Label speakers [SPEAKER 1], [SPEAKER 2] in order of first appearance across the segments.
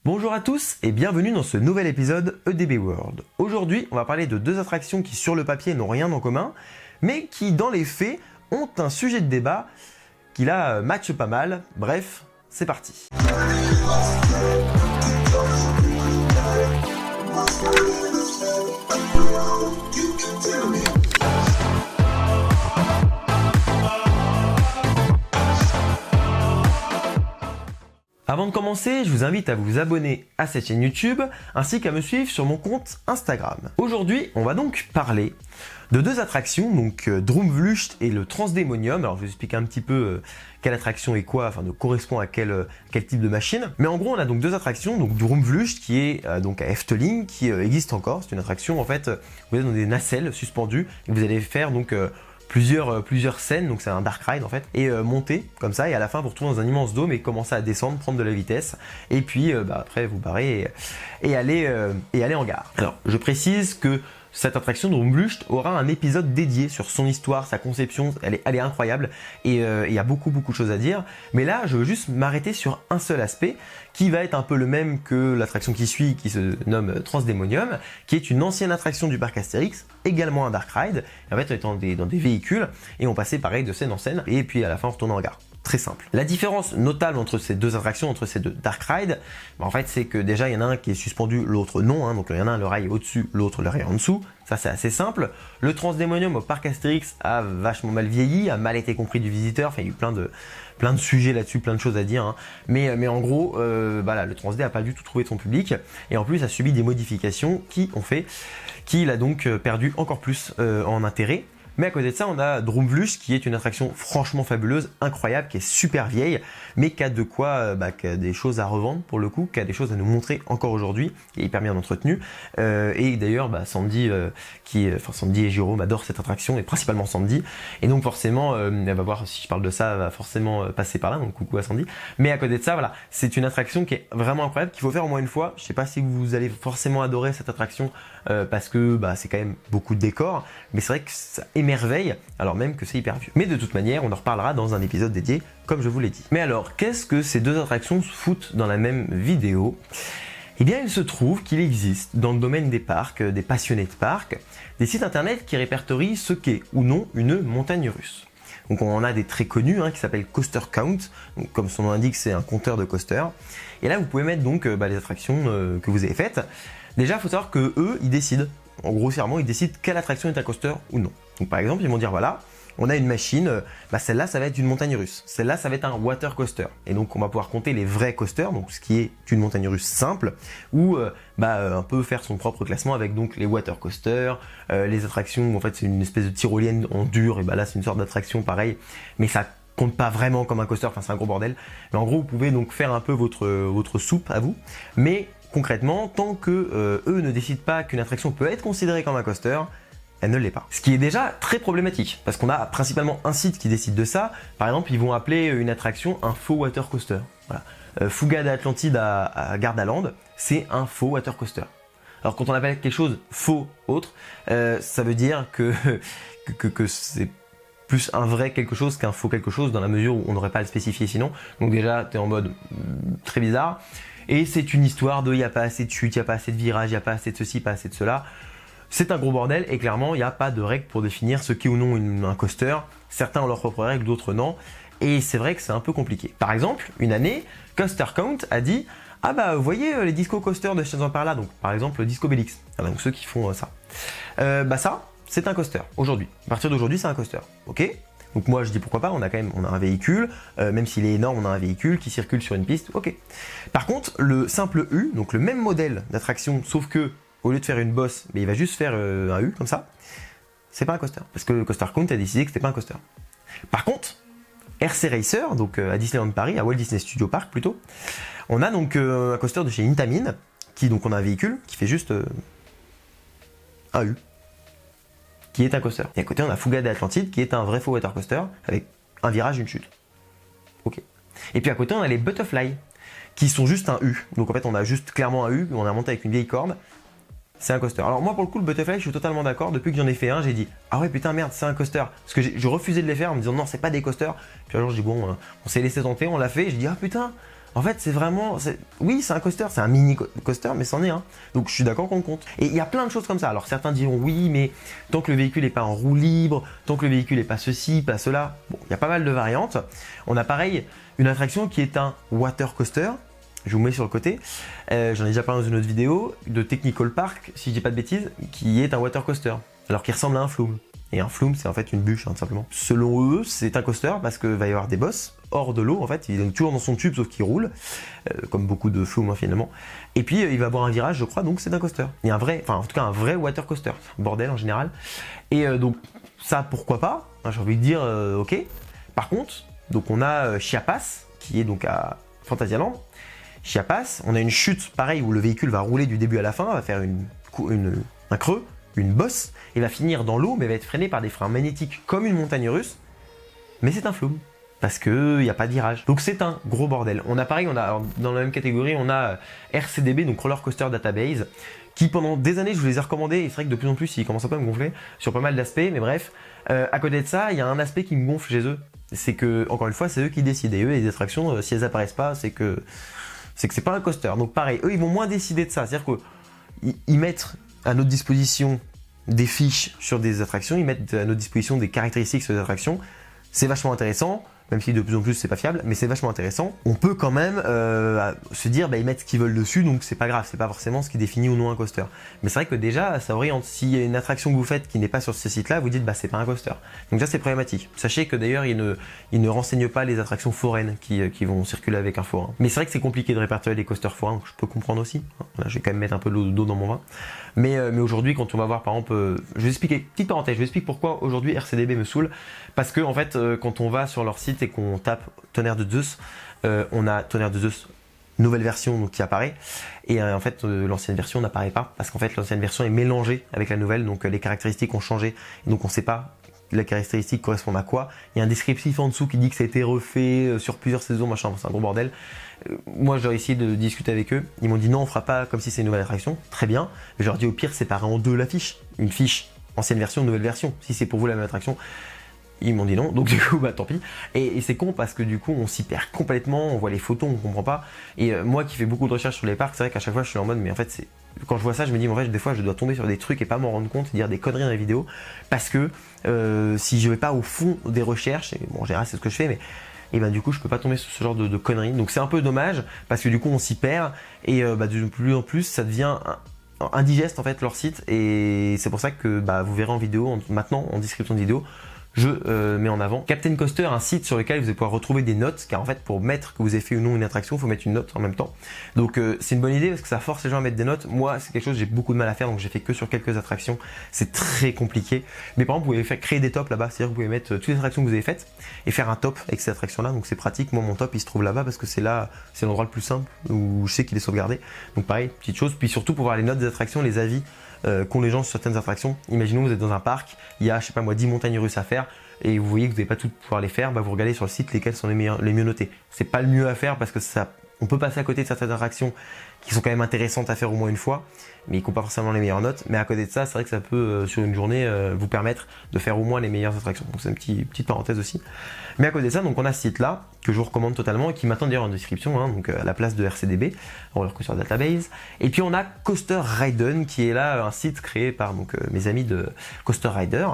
[SPEAKER 1] Bonjour à tous et bienvenue dans ce nouvel épisode EDB World. Aujourd'hui, on va parler de deux attractions qui sur le papier n'ont rien en commun, mais qui dans les faits ont un sujet de débat qui là matche pas mal. Bref, c'est parti. Avant de commencer, je vous invite à vous abonner à cette chaîne YouTube ainsi qu'à me suivre sur mon compte Instagram. Aujourd'hui, on va donc parler de deux attractions, donc Droomvlucht et le Transdemonium. Alors je vais vous expliquer un petit peu quelle attraction est quoi, enfin correspond à quel type de machine. Mais en gros, on a donc deux attractions, donc Droomvlucht qui est donc à Efteling, qui existe encore. C'est une attraction en fait, vous êtes dans des nacelles suspendues et vous allez faire donc plusieurs scènes, donc c'est un dark ride en fait, et monter comme ça, et à la fin vous retrouvez dans un immense dôme et commencer à descendre, prendre de la vitesse, et puis après vous barrer et aller en gare. Alors je précise que cette attraction de Droomvlucht aura un épisode dédié sur son histoire, sa conception, elle est incroyable et il y a beaucoup de choses à dire. Mais là, je veux juste m'arrêter sur un seul aspect qui va être un peu le même que l'attraction qui suit, qui se nomme Transdemonium, qui est une ancienne attraction du parc Astérix, également un dark ride. Et en fait, on était dans des véhicules et on passait pareil de scène en scène et puis à la fin on retournait en gare. Très simple. La différence notable entre ces deux attractions, entre ces deux dark rides, en fait c'est que déjà il y en a un qui est suspendu, l'autre non, hein, donc il y en a un le rail est au-dessus, l'autre le rail est en dessous, ça c'est assez simple. Le Transdemonium au parc Astérix a vachement mal vieilli, a mal été compris du visiteur, enfin il y a eu plein de sujets là-dessus, plein de choses à dire, hein. Mais en gros, voilà, le Transdé a pas du tout trouvé son public et en plus a subi des modifications qui ont fait qu'il a donc perdu encore plus en intérêt. Mais à côté de ça, on a Droomvlucht qui est une attraction franchement fabuleuse, incroyable, qui est super vieille, mais qui a de quoi, qui a des choses à revendre pour le coup, qui a des choses à nous montrer encore aujourd'hui, qui est hyper bien entretenue. Et d'ailleurs, Sandy, Sandy et Jérôme adorent cette attraction, et principalement Sandy. Et donc forcément, elle va voir si je parle de ça, elle va forcément passer par là, donc coucou à Sandy. Mais à côté de ça, voilà, c'est une attraction qui est vraiment incroyable, qu'il faut faire au moins une fois. Je sais pas si vous allez forcément adorer cette attraction, parce que c'est quand même beaucoup de décors, mais c'est vrai que ça émerveille, alors même que c'est hyper vieux. Mais de toute manière, on en reparlera dans un épisode dédié, comme je vous l'ai dit. Mais alors, qu'est-ce que ces deux attractions se foutent dans la même vidéo? Eh bien, il se trouve qu'il existe, dans le domaine des parcs, des passionnés de parcs, des sites internet qui répertorient ce qu'est ou non une montagne russe. Donc on en a des très connus qui s'appellent Coaster Count, donc, comme son nom l'indique, c'est un compteur de coasters. Et là, vous pouvez mettre donc les attractions que vous avez faites. Déjà, il faut savoir que eux, ils décident. En grossièrement, ils décident quelle attraction est un coaster ou non. Donc par exemple, ils vont dire voilà, on a une machine, celle-là ça va être une montagne russe, celle-là ça va être un water coaster. Et donc on va pouvoir compter les vrais coasters, donc ce qui est une montagne russe simple, ou un peu faire son propre classement avec donc les water coasters, les attractions, en fait c'est une espèce de tyrolienne en dur, et là c'est une sorte d'attraction pareil, mais ça compte pas vraiment comme un coaster, enfin c'est un gros bordel. Mais en gros vous pouvez donc faire un peu votre soupe à vous, mais concrètement, tant que eux ne décident pas qu'une attraction peut être considérée comme un coaster, elle ne l'est pas. Ce qui est déjà très problématique, parce qu'on a principalement un site qui décide de ça. Par exemple, ils vont appeler une attraction un faux water coaster. Voilà. Fuga d'Atlantide à Gardaland, c'est un faux water coaster. Alors quand on appelle quelque chose faux autre, ça veut dire que c'est plus un vrai quelque chose qu'un faux quelque chose, dans la mesure où on n'aurait pas à le spécifier sinon. Donc déjà, tu es en mode très bizarre. Et c'est une histoire de il n'y a pas assez de chute, il n'y a pas assez de virage, il n'y a pas assez de ceci, pas assez de cela. C'est un gros bordel et clairement il n'y a pas de règles pour définir ce qu'est ou non un coaster. Certains ont leurs propres règles, d'autres non. Et c'est vrai que c'est un peu compliqué. Par exemple, une année, Coaster Count a dit vous voyez les disco coasters de chez par-là, donc par exemple le Disco Bellix, donc ceux qui font ça. Ça, c'est un coaster aujourd'hui. À partir d'aujourd'hui, c'est un coaster. Ok ? Donc moi je dis pourquoi pas, on a un véhicule, même s'il est énorme, on a un véhicule qui circule sur une piste, ok. Par contre, le simple U, donc le même modèle d'attraction, sauf que au lieu de faire une bosse, il va juste faire un U comme ça, c'est pas un coaster. Parce que Coaster Count a décidé que c'était pas un coaster. Par contre, RC Racer, donc à Disneyland Paris, à Walt Disney Studio Park plutôt, on a donc un coaster de chez Intamin, qui donc on a un véhicule qui fait juste un U, qui est un coaster. Et à côté, on a Fuga d'Atlantide, qui est un vrai faux water coaster, avec un virage, une chute. Ok. Et puis à côté, on a les Butterfly, qui sont juste un U. Donc en fait, on a juste clairement un U, on a monté avec une vieille corde. C'est un coaster. Alors moi, pour le coup, le Butterfly, je suis totalement d'accord. Depuis que j'en ai fait un, j'ai dit ah ouais, putain, merde, c'est un coaster. Parce que je refusais de les faire en me disant non, c'est pas des coasters. Puis un jour, je dis bon, on s'est laissé tenter, on l'a fait. Je dis ah putain, En fait, c'est vraiment, oui, c'est un coaster, c'est un mini coaster, mais c'en est un. Donc je suis d'accord qu'on le compte. Et il y a plein de choses comme ça. Alors certains diront oui, mais tant que le véhicule n'est pas en roue libre, tant que le véhicule n'est pas ceci, pas cela. Bon, il y a pas mal de variantes. On a pareil une attraction qui est un water coaster. Je vous mets sur le côté. J'en ai déjà parlé dans une autre vidéo de Technical Park, si je dis pas de bêtises, qui est un water coaster. Alors qui ressemble à un flume. Et un flume, c'est en fait une bûche, hein, tout simplement. Selon eux, c'est un coaster parce qu'il va y avoir des bosses hors de l'eau, en fait. Il est toujours dans son tube, sauf qu'il roule, comme beaucoup de flumes, hein, finalement. Et puis, il va avoir un virage, je crois, donc c'est un coaster. Il y a un vrai, enfin, en tout cas, un vrai water coaster. Bordel, en général. Et donc, ça, pourquoi pas, hein, j'ai envie de dire, ok. Par contre, donc on a Chiapas, qui est donc à Fantasyland. Chiapas, on a une chute, pareil, où le véhicule va rouler du début à la fin, va faire un creux, une bosse, et va finir dans l'eau, mais va être freiné par des freins magnétiques comme une montagne russe, mais c'est un flume, parce qu'il n'y a pas de virage. Donc c'est un gros bordel. On a pareil, alors, dans la même catégorie, on a RCDB, donc Roller Coaster Database, qui pendant des années, je vous les ai recommandés, et c'est vrai que de plus en plus, ils commencent un peu à me gonfler sur pas mal d'aspects, mais bref, à côté de ça, il y a un aspect qui me gonfle chez eux, c'est que, encore une fois, c'est eux qui décident, et eux, les attractions, si elles apparaissent pas, c'est que c'est pas un coaster. Donc pareil, eux, ils vont moins décider de ça, c'est-à-dire qu'ils mettent à notre disposition des fiches sur des attractions, ils mettent à notre disposition des caractéristiques sur des attractions. C'est vachement intéressant, même si de plus en plus c'est pas fiable, mais c'est vachement intéressant. On peut quand même se dire, bah, ils mettent ce qu'ils veulent dessus, donc c'est pas grave, c'est pas forcément ce qui définit ou non un coaster. Mais c'est vrai que déjà, ça oriente. S'il y a une attraction que vous faites qui n'est pas sur ce site-là, vous dites, bah c'est pas un coaster. Donc ça c'est problématique. Sachez que d'ailleurs, ils ne renseignent pas les attractions foraines qui vont circuler avec un forain. Mais c'est vrai que c'est compliqué de répertorier les coasters forains, donc je peux comprendre aussi. Là, je vais quand même mettre un peu d'eau dans mon vin. Mais aujourd'hui, quand on va voir par exemple, je vais expliquer, petite parenthèse, je vais expliquer pourquoi aujourd'hui RCDB me saoule. Parce que en fait, quand on va sur leur site et qu'on tape Tonnerre de Zeus, on a Tonnerre de Zeus nouvelle version donc, qui apparaît. Et en fait, l'ancienne version n'apparaît pas parce qu'en fait, l'ancienne version est mélangée avec la nouvelle, donc les caractéristiques ont changé. Et donc on ne sait pas les caractéristiques correspondent à quoi. Il y a un descriptif en dessous qui dit que ça a été refait sur plusieurs saisons, machin, c'est un gros bordel. Moi, j'ai essayé de discuter avec eux. Ils m'ont dit non, on fera pas comme si c'est une nouvelle attraction. Très bien. Mais je leur dis au pire, séparer en deux la fiche. Une fiche ancienne version, nouvelle version. Si c'est pour vous la même attraction. Ils m'ont dit non, donc du coup, bah tant pis. Et c'est con parce que du coup, on s'y perd complètement, on voit les photos, on comprend pas. Et moi qui fais beaucoup de recherches sur les parcs, c'est vrai qu'à chaque fois, je suis en mode, mais en fait, quand je vois ça, je me dis, en fait, des fois, je dois tomber sur des trucs et pas m'en rendre compte, dire des conneries dans les vidéos. Parce que si je vais pas au fond des recherches, et bon, en général, c'est ce que je fais, mais et ben du coup, je peux pas tomber sur ce genre de conneries. Donc c'est un peu dommage parce que du coup, on s'y perd et de plus en plus, ça devient indigeste en fait leur site. Et c'est pour ça que vous verrez en vidéo, maintenant en description de vidéo, je mets en avant Captain Coaster, un site sur lequel vous allez pouvoir retrouver des notes, car en fait pour mettre que vous avez fait ou non une attraction, il faut mettre une note en même temps. Donc c'est une bonne idée parce que ça force les gens à mettre des notes. Moi c'est quelque chose que j'ai beaucoup de mal à faire, donc j'ai fait que sur quelques attractions, c'est très compliqué. Mais par exemple vous pouvez créer des tops là-bas, c'est-à-dire que vous pouvez mettre toutes les attractions que vous avez faites et faire un top avec ces attractions là, donc c'est pratique. Moi mon top il se trouve là-bas parce que c'est là, c'est l'endroit le plus simple où je sais qu'il est sauvegardé. Donc pareil, petite chose, puis surtout pour voir les notes des attractions, les avis qu'ont les gens sur certaines attractions. Imaginons vous êtes dans un parc, il y a je sais pas moi 10 montagnes russes à faire et vous voyez que vous n'allez pas toutes pouvoir les faire, vous regardez sur le site lesquelles sont les mieux notés. C'est pas le mieux à faire parce que on peut passer à côté de certaines attractions qui sont quand même intéressantes à faire au moins une fois, mais qui n'ont pas forcément les meilleures notes. Mais à côté de ça, c'est vrai que ça peut sur une journée vous permettre de faire au moins les meilleures attractions. Donc c'est une petite parenthèse aussi. Mais à côté de ça, donc on a ce site là que je vous recommande totalement et qui m'attend d'ailleurs en description, hein, donc à la place de RCDB, Roller Coaster Database. Et puis on a Coaster Riden qui est là un site créé par mes amis de Coaster Rider.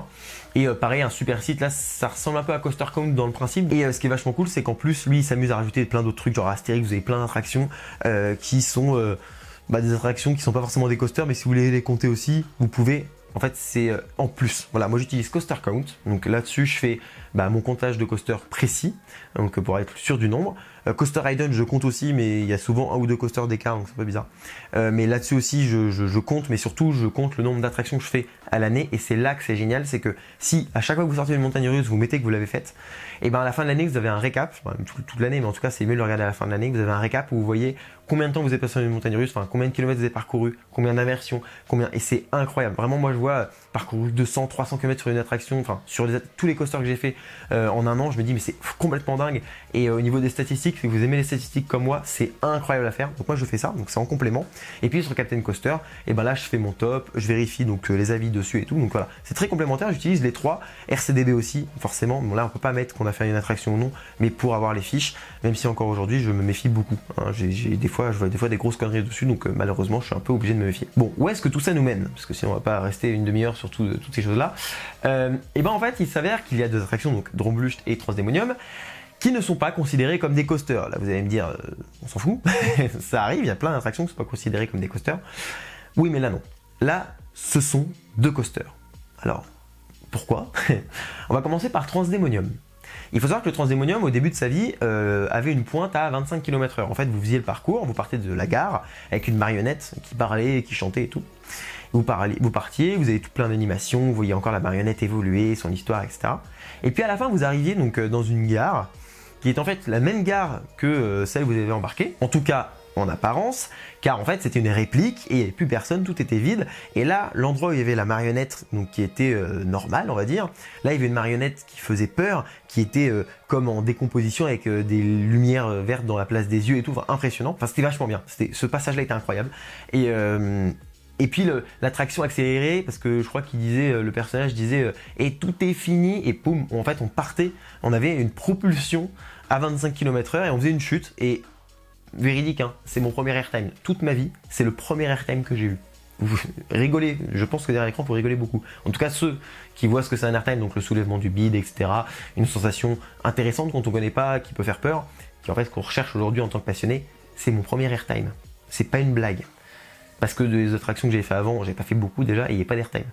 [SPEAKER 1] Et pareil, un super site, là ça ressemble un peu à Coaster Count dans le principe. Et ce qui est vachement cool, c'est qu'en plus lui il s'amuse à rajouter plein d'autres trucs, genre Astérix, vous avez plein d'attractions qui sont des attractions qui sont pas forcément des coasters, mais si vous voulez les compter aussi, vous pouvez. En fait, c'est en plus. Voilà, moi j'utilise Coaster Count. Donc là-dessus, je fais mon comptage de coasters précis, donc pour être sûr du nombre. Coaster Riden, je compte aussi, mais il y a souvent un ou deux coasters d'écart, donc c'est un peu bizarre. Mais là-dessus aussi, je compte, mais surtout, je compte le nombre d'attractions que je fais à l'année. Et c'est là que c'est génial, c'est que si à chaque fois que vous sortez une montagne russe, vous mettez que vous l'avez faite, et à la fin de l'année, vous avez un récap, toute l'année, mais en tout cas, c'est mieux de le regarder à la fin de l'année. Vous avez un récap où vous voyez combien de temps vous avez passé sur une montagne russe, enfin combien de kilomètres vous avez parcouru, combien d'inversions, et c'est incroyable. Vraiment, moi je vois parcouru 200, 300 km sur une attraction, enfin sur tous les coasters que j'ai fait, en un an, je me dis mais c'est complètement dingue. Et au niveau des statistiques, si vous aimez les statistiques comme moi, c'est incroyable à faire. Donc moi je fais ça, donc c'est en complément. Et puis sur Captain Coaster, et ben là je fais mon top, je vérifie donc les avis dessus et tout. Donc voilà, c'est très complémentaire, j'utilise les trois, RCDB aussi, forcément. Bon là on peut pas mettre qu'on a fait une attraction ou non, mais pour avoir les fiches, même si encore aujourd'hui je me méfie beaucoup. Hein. Je vois des fois des grosses conneries dessus, donc malheureusement je suis un peu obligé de me méfier. Bon, où est-ce que tout ça nous mène? Parce que sinon on va pas rester une demi-heure sur toutes ces choses-là. Et ben en fait il s'avère qu'il y a deux attractions, donc Dromblust et Transdemonium, qui ne sont pas considérés comme des coasters. Là vous allez me dire, on s'en fout, ça arrive, il y a plein d'attractions qui ne sont pas considérées comme des coasters. Oui mais là non. Là ce sont deux coasters. Alors pourquoi? On va commencer par Transdemonium. Il faut savoir que le Transdemonium, au début de sa vie, avait une pointe à 25 km/h. En fait, vous faisiez le parcours, vous partez de la gare avec une marionnette qui parlait, qui chantait et tout. Vous partiez, vous avez tout plein d'animations, vous voyez encore la marionnette évoluer, son histoire, etc. Et puis à la fin, vous arriviez donc dans une gare qui est en fait la même gare que celle où vous avez embarqué. En tout cas, en apparence, car en fait c'était une réplique et il n'y avait plus personne, tout était vide. Et là, l'endroit où il y avait la marionnette, donc qui était normale, on va dire, là il y avait une marionnette qui faisait peur, qui était comme en décomposition avec des lumières vertes dans la place des yeux et tout, enfin impressionnant. Enfin c'était vachement bien, ce passage-là était incroyable. Et puis l'attraction accélérée, parce que je crois qu'il disait, le personnage disait et tout est fini, et boum, en fait on partait, on avait une propulsion à 25 km/h et on faisait une chute. Et véridique, hein, c'est mon premier airtime. Toute ma vie, c'est le premier airtime que j'ai eu. Vous rigolez, je pense que derrière l'écran, vous rigolez beaucoup. En tout cas, ceux qui voient ce que c'est un airtime, donc le soulèvement du bide, etc. Une sensation intéressante quand on ne connaît pas, qui peut faire peur, qui en fait qu'on recherche aujourd'hui en tant que passionné, c'est mon premier airtime. C'est pas une blague. Parce que des attractions que j'ai fait avant, j'ai pas fait beaucoup déjà et il n'y a pas d'airtime.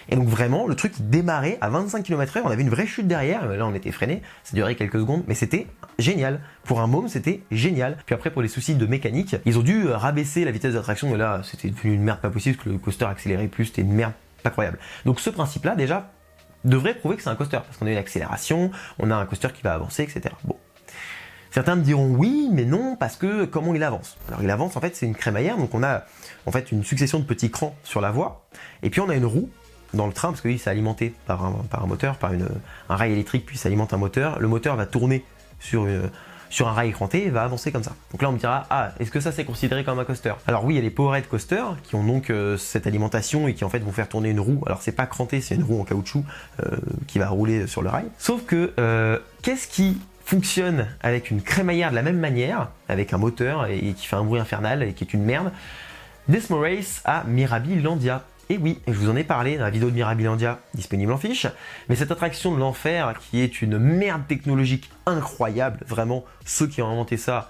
[SPEAKER 1] Et donc vraiment, le truc démarrait à 25 km/h, on avait une vraie chute derrière, là on était freiné, ça durait quelques secondes, mais c'était génial. Pour un môme, c'était génial. Puis après, pour les soucis de mécanique, ils ont dû rabaisser la vitesse d'attraction, mais là c'était devenu une merde pas possible, parce que le coaster accélérait plus, c'était une merde pas croyable. Donc ce principe-là, déjà, devrait prouver que c'est un coaster, parce qu'on a une accélération, on a un coaster qui va avancer, etc. Bon. Certains me diront oui, mais non, parce que comment il avance? Alors il avance, en fait, c'est une crémaillère, donc on a en fait une succession de petits crans sur la voie, et puis on a une roue dans le train, parce que oui, c'est alimenté par un moteur, par un rail électrique, puis ça alimente un moteur. Le moteur va tourner sur un rail écranté et va avancer comme ça. Donc là, on me dira, ah, est-ce que ça c'est considéré comme un coaster? Alors oui, il y a les Powerhead coasters qui ont donc cette alimentation et qui en fait vont faire tourner une roue. Alors c'est pas cranté, c'est une roue en caoutchouc qui va rouler sur le rail. Sauf que, qu'est-ce qui fonctionne avec une crémaillère de la même manière, avec un moteur et qui fait un bruit infernal et qui est une merde? Desmo Race à Mirabilandia. Et oui, je vous en ai parlé dans la vidéo de Mirabilandia, disponible en fiche, mais cette attraction de l'enfer qui est une merde technologique incroyable, vraiment, ceux qui ont inventé ça,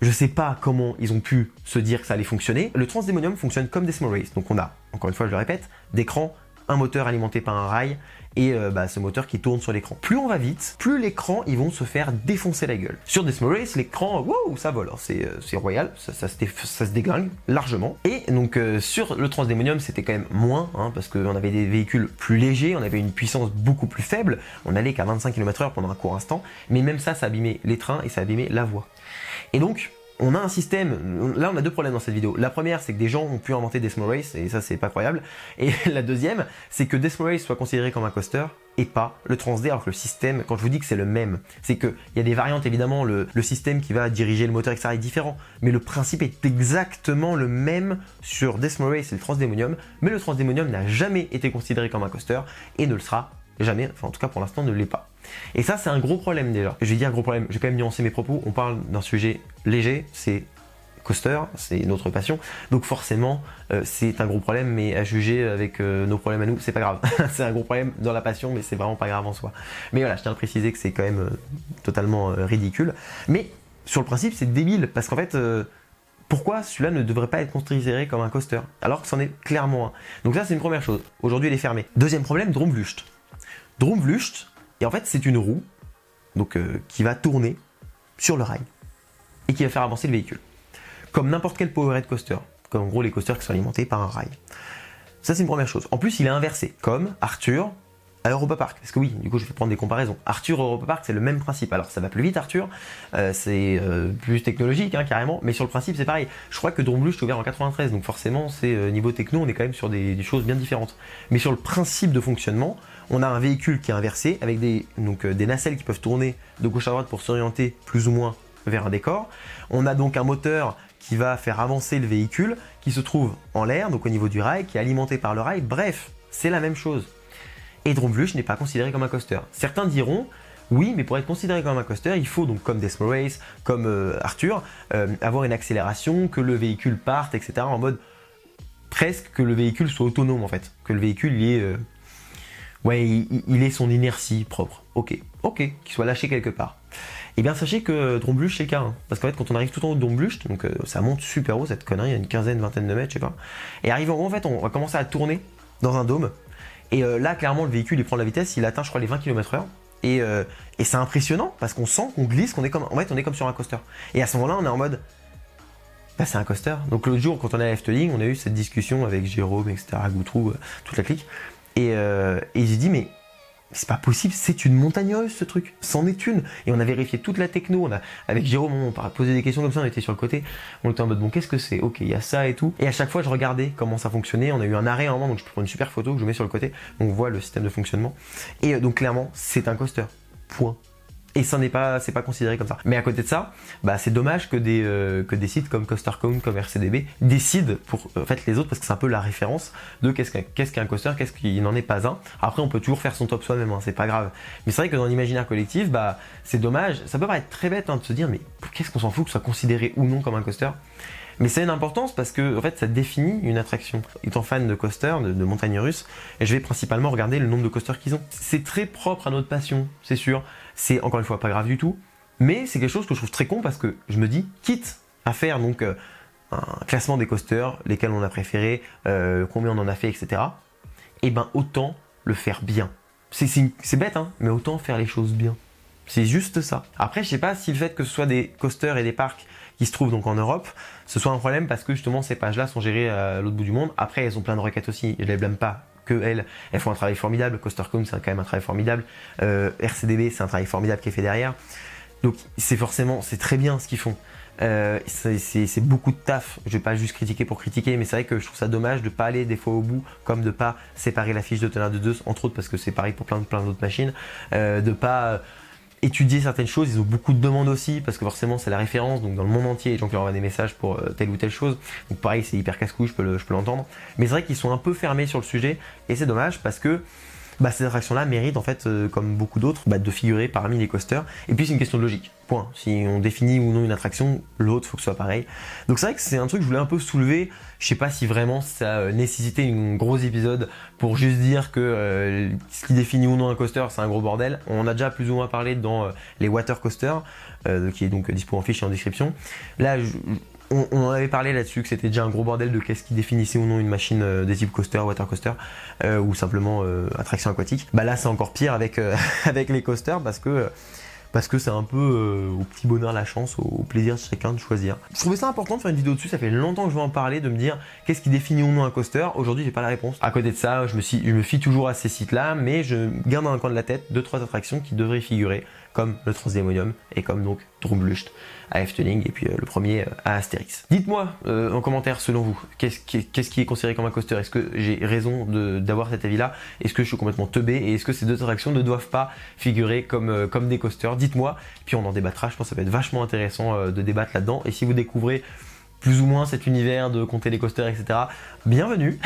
[SPEAKER 1] je sais pas comment ils ont pu se dire que ça allait fonctionner. Le Transdemonium fonctionne comme Desmo Race, donc on a, encore une fois je le répète, d'écran, un moteur alimenté par un rail et ce moteur qui tourne sur l'écran. Plus on va vite, plus l'écran ils vont se faire défoncer la gueule. Sur Desmo Race, l'écran, wow, ça vole, c'est royal, ça se déglingue largement. Et donc sur le Transdemonium, c'était quand même moins, hein, parce qu'on avait des véhicules plus légers, on avait une puissance beaucoup plus faible, on allait qu'à 25 km/h pendant un court instant, mais même ça abîmait les trains et ça abîmait la voie. Et donc, on a un système, là on a deux problèmes dans cette vidéo. La première, c'est que des gens ont pu inventer Desmo Race, et ça c'est pas croyable. Et la deuxième, c'est que Desmo Race soit considéré comme un coaster, et pas le Transd, alors que le système, quand je vous dis que c'est le même, c'est qu'il y a des variantes évidemment, le système qui va diriger le moteur, etc. est différent, mais le principe est exactement le même sur Desmo Race et le Transdemonium, mais le Transdemonium n'a jamais été considéré comme un coaster, et ne le sera jamais, enfin en tout cas pour l'instant ne l'est pas. Et ça c'est un gros problème déjà. Je vais dire gros problème, je vais quand même nuancer mes propos, on parle d'un sujet léger, c'est coaster, c'est notre passion, donc forcément c'est un gros problème, mais à juger avec nos problèmes à nous, c'est pas grave. C'est un gros problème dans la passion, mais c'est vraiment pas grave en soi. Mais voilà, je tiens à préciser que c'est quand même totalement ridicule. Mais sur le principe c'est débile, parce qu'en fait pourquoi celui-là ne devrait pas être considéré comme un coaster, alors que c'en est clairement un. Donc ça c'est une première chose, aujourd'hui il est fermé. Deuxième problème, Dromblust. Dromblust, et en fait c'est une roue donc, qui va tourner sur le rail et qui va faire avancer le véhicule. Comme n'importe quel Powerhead coaster, comme en gros les coasters qui sont alimentés par un rail. Ça c'est une première chose. En plus il est inversé, comme Arthur à Europa Park. Parce que oui, du coup je vais prendre des comparaisons. Arthur Europa Park, c'est le même principe. Alors ça va plus vite Arthur, c'est plus technologique hein, carrément, mais sur le principe c'est pareil. Je crois que Drôme Blucht est ouvert en 93, donc forcément c'est niveau techno, on est quand même sur des choses bien différentes. Mais sur le principe de fonctionnement, on a un véhicule qui est inversé avec des nacelles qui peuvent tourner de gauche à droite pour s'orienter plus ou moins vers un décor. On a donc un moteur qui va faire avancer le véhicule, qui se trouve en l'air, donc au niveau du rail, qui est alimenté par le rail. Bref, c'est la même chose. Et Drôme Blucht n'est pas considéré comme un coaster. Certains diront, oui, mais pour être considéré comme un coaster, il faut donc comme Desmo Race, comme Arthur, avoir une accélération, que le véhicule parte, etc. En mode presque que le véhicule soit autonome en fait, que le véhicule il ait son inertie propre. Ok, qu'il soit lâché quelque part. Et bien sachez que Drôme Blucht c'est le cas, hein. Parce qu'en fait quand on arrive tout en haut de Drôme Blucht, donc ça monte super haut cette connerie, il y a une quinzaine, vingtaine de mètres, je sais pas. Et arrivant en haut, en fait, on va commencer à tourner dans un dôme. Et là, clairement, le véhicule, il prend la vitesse, il atteint, je crois, les 20 km/h. Et c'est impressionnant parce qu'on sent qu'on glisse, on est comme sur un coaster. Et à ce moment-là, on est en mode, bah, c'est un coaster. Donc l'autre jour, quand on est à Efteling, on a eu cette discussion avec Jérôme, etc., Goutrou, toute la clique. Et j'ai dit, mais c'est pas possible, c'est une montagne russe ce truc, c'en est une. Et on a vérifié toute la techno, avec Jérôme, on posait des questions comme ça, on était sur le côté, on était en mode bon qu'est-ce que c'est, ok il y a ça et tout. Et à chaque fois je regardais comment ça fonctionnait, on a eu un arrêt à un moment, donc je prends une super photo que je mets sur le côté, on voit le système de fonctionnement. Et donc clairement c'est un coaster, point. Et ça c'est pas considéré comme ça. Mais à côté de ça, bah, c'est dommage que des sites comme CoasterCoin, comme RCDB décident pour les autres, parce que c'est un peu la référence de qu'est-ce qu'un coaster, qu'est-ce qu'il n'en est pas un. Après, on peut toujours faire son top soi-même, hein, c'est pas grave. Mais c'est vrai que dans l'imaginaire collectif, bah, c'est dommage. Ça peut paraître très bête hein, de se dire, mais qu'est-ce qu'on s'en fout que ce soit considéré ou non comme un coaster. Mais ça a une importance parce que en fait, ça définit une attraction. Étant fan de coasters, de montagnes russes, je vais principalement regarder le nombre de coasters qu'ils ont. C'est très propre à notre passion, c'est sûr. C'est encore une fois pas grave du tout, mais c'est quelque chose que je trouve très con parce que je me dis, quitte à faire donc un classement des coasters, lesquels on a préféré, combien on en a fait, etc. Et ben autant le faire bien. C'est bête, hein, mais autant faire les choses bien. C'est juste ça. Après, je sais pas si le fait que ce soit des coasters et des parcs qui se trouvent donc en Europe, ce soit un problème parce que justement ces pages-là sont gérées à l'autre bout du monde. Après, elles ont plein de requêtes aussi, je les blâme pas. Que elles font un travail formidable. CoasterCoin, c'est quand même un travail formidable. RCDB, c'est un travail formidable qui est fait derrière. Donc c'est très bien ce qu'ils font. C'est beaucoup de taf. Je vais pas juste critiquer pour critiquer, mais c'est vrai que je trouve ça dommage de pas aller des fois au bout, comme de pas séparer la fiche de teneur de deux, entre autres parce que c'est pareil pour plein d'autres machines, de pas étudier certaines choses. Ils ont beaucoup de demandes aussi parce que forcément c'est la référence, donc dans le monde entier les gens qui leur envoient des messages pour telle ou telle chose, donc pareil c'est hyper casse-couille, je peux l'entendre, mais c'est vrai qu'ils sont un peu fermés sur le sujet et c'est dommage parce que bah, ces attractions-là méritent en fait, comme beaucoup d'autres, de figurer parmi les coasters. Et puis c'est une question de logique. Point. Si on définit ou non une attraction, l'autre faut que ce soit pareil. Donc c'est vrai que c'est un truc que je voulais un peu soulever. Je sais pas si vraiment ça nécessitait un gros épisode pour juste dire que ce qui définit ou non un coaster, c'est un gros bordel. On a déjà plus ou moins parlé dans les water coasters, qui est donc dispo en fiche et en description. Là, on en avait parlé là-dessus, que c'était déjà un gros bordel de qu'est-ce qui définissait ou non une machine des types coaster, water coaster, ou simplement attraction aquatique. Bah là c'est encore pire avec les coasters parce que c'est un peu au petit bonheur la chance, au plaisir de chacun de choisir. Je trouvais ça important de faire une vidéo dessus, ça fait longtemps que je veux en parler, de me dire qu'est-ce qui définit ou non un coaster. Aujourd'hui j'ai pas la réponse. À côté de ça, je me fie toujours à ces sites-là, mais je garde dans un coin de la tête 2-3 attractions qui devraient figurer, comme le Transdemonium et comme donc Drôme Blucht à Efteling et puis le premier à Astérix. Dites-moi en commentaire selon vous, qu'est-ce qui est considéré comme un coaster? Est-ce que j'ai raison d'avoir cet avis-là? Est-ce que je suis complètement teubé? Et est-ce que ces deux attractions ne doivent pas figurer comme des coasters? Dites-moi, puis on en débattra. Je pense que ça va être vachement intéressant de débattre là-dedans. Et si vous découvrez plus ou moins cet univers de compter les coasters, etc. Bienvenue.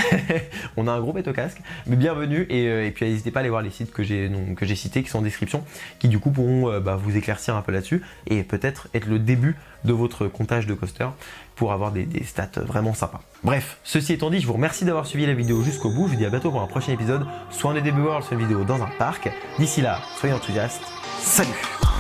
[SPEAKER 1] On a un gros bête au casque, mais bienvenue. Et puis n'hésitez pas à aller voir les sites que j'ai cités, qui sont en description, qui du coup pourront vous éclaircir un peu là-dessus et peut-être être le début de votre comptage de coasters pour avoir des stats vraiment sympas. Bref, ceci étant dit, je vous remercie d'avoir suivi la vidéo jusqu'au bout. Je vous dis à bientôt pour un prochain épisode, soit en DB World, soit une vidéo dans un parc. D'ici là, soyez enthousiastes. Salut!